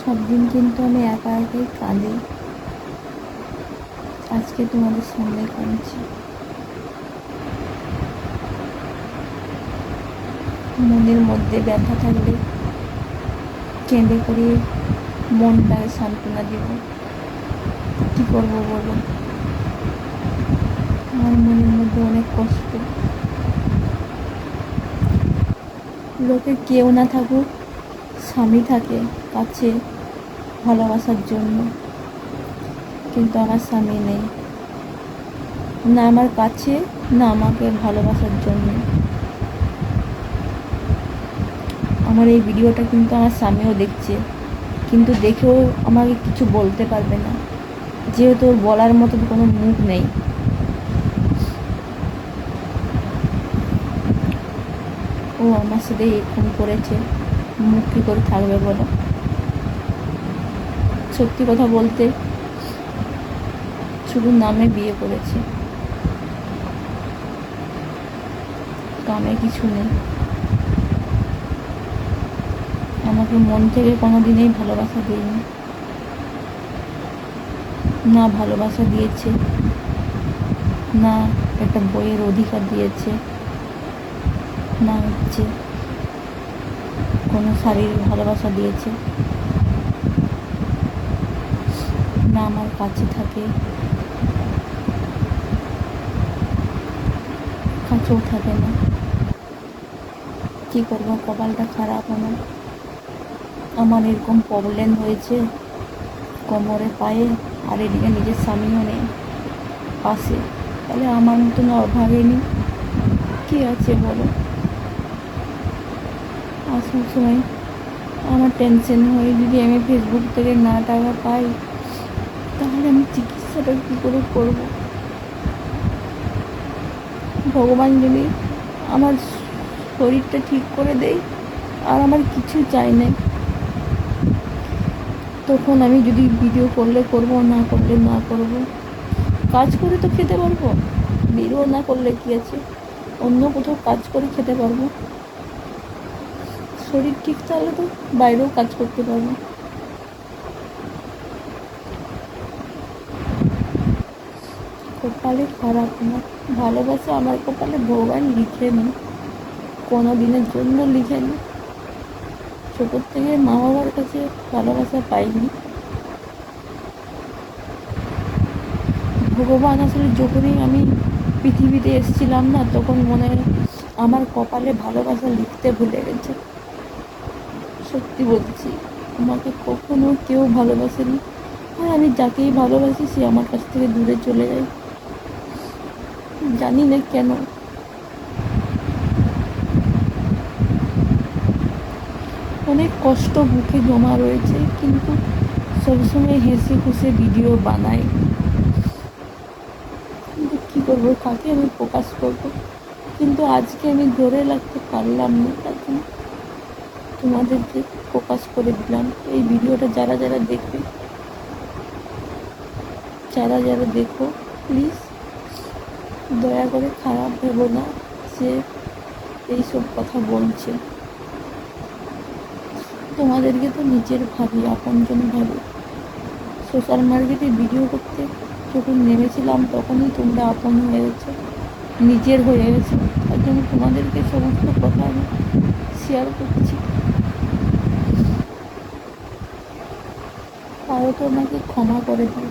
সব দিন কিন্তু আমি একা একাই কাঁদি। আজকে তোমাদের সামনে কাঁদছি। মনের মধ্যে ব্যথা থাকলে কেঁদে করে মনটাকে সান্ত্বনা দেব। কী করবো বলো, আমার মনের মধ্যে অনেক কষ্ট। লোকে কেউ না থাকুক, স্বামী থাকে কাছে ভালোবাসার জন্য, কিন্তু আমার স্বামী নেই, না আমার কাছে, না আমাকে ভালোবাসার জন্য। আমার এই ভিডিওটা কিন্তু আমার স্বামীও দেখছে, কিন্তু দেখেও আমাকে কিছু বলতে পারবে না, যেহেতু ওর বলার মতো কোনো মুখ নেই। ও আমার সাথে এরকম করেছে, মুখ কী করে থাকবে বলো? সত্যি কথা বলতে শুধু নামে বিয়ে করেছে, কামে কিছু নেই। আমাকে মন থেকে কোনো দিনই ভালোবাসা দিইনি, না ভালোবাসা দিয়েছে, না একটা বইয়ের অধিকার দিয়েছে, না হচ্ছে কোনো শারীরিক ভালোবাসা দিয়েছে, না আমার কাছে থাকে, কাছেও থাকে না। কী করবো, কপালটা খারাপ আমার। আমার এরকম প্রবলেম হয়েছে কোমরে পায়ে, আর এদিকে নিজের স্বামীও নেই পাশে, তাহলে আমার মতন অভাগিনী কী আছে বলো? আর সবসময় আমার টেনশন হয়, যদি আমি ফেসবুক থেকে না টাকা পাই তাহলে আমি চিকিৎসাটা কী করে করবো? ভগবান যদি আমার শরীরটা ঠিক করে দেয়, আর আমার কিছু চাই না, তখন আমি যদি ভিডিও করলে করবো, না করলে না করবো। কাজ করে তো খেতে পারবো, ভিডিও না করলে কী আছে, অন্য কোথাও কাজ করে খেতে পারবো। শরীর ঠিক থাকলে তো বাইরেও কাজ করতে পারবো। কপালে খারাপ না, ভালোবাসা আমার কপালে ভগবান লিখে নেই, কোনো দিনের জন্য লিখে নেই। ছোটোর থেকে মা বাবার কাছে ভালোবাসা পাইনি। ভগবান আসলে যখনই আমি পৃথিবীতে এসেছিলাম না, তখন মনে হয় আমার কপালে ভালোবাসা লিখতে ভুলে গেছে। সত্যি বলছি, আমাকে কখনো কেউ ভালোবাসেনি, আর আমি যাকেই ভালোবাসি সে আমার কাছ থেকে দূরে চলে যায়, জানি না কেন। অনেক কষ্ট বুকে জমা রয়েছে, কিন্তু সবসময় হেসে খুশে ভিডিও বানাই, কিন্তু কী করবো, কাকে আমি প্রকাশ করবো? কিন্তু আজকে আমি ধরে রাখতে পারলাম না, তার জন্য তোমাদেরকে প্রকাশ করে দিলাম। এই ভিডিওটা যারা যারা দেখবে, যারা যারা দেখো, প্লিজ দয়া করে খারাপ ভেবো না যে এইসব কথা বলছে। তোমাদেরকে তো নিজের ভাবি, আপনজন ভাবি। সোশ্যাল মার্কেটে ভিডিও করতে যখন নেমেছিলাম, তখনই তোমরা আপন হয়ে গেছো, নিজের হয়ে গেছো, তার জন্য তোমাদেরকে সমস্ত কথা আমি শেয়ার করছি। তাও তো আমাকে ক্ষমা করে দিও।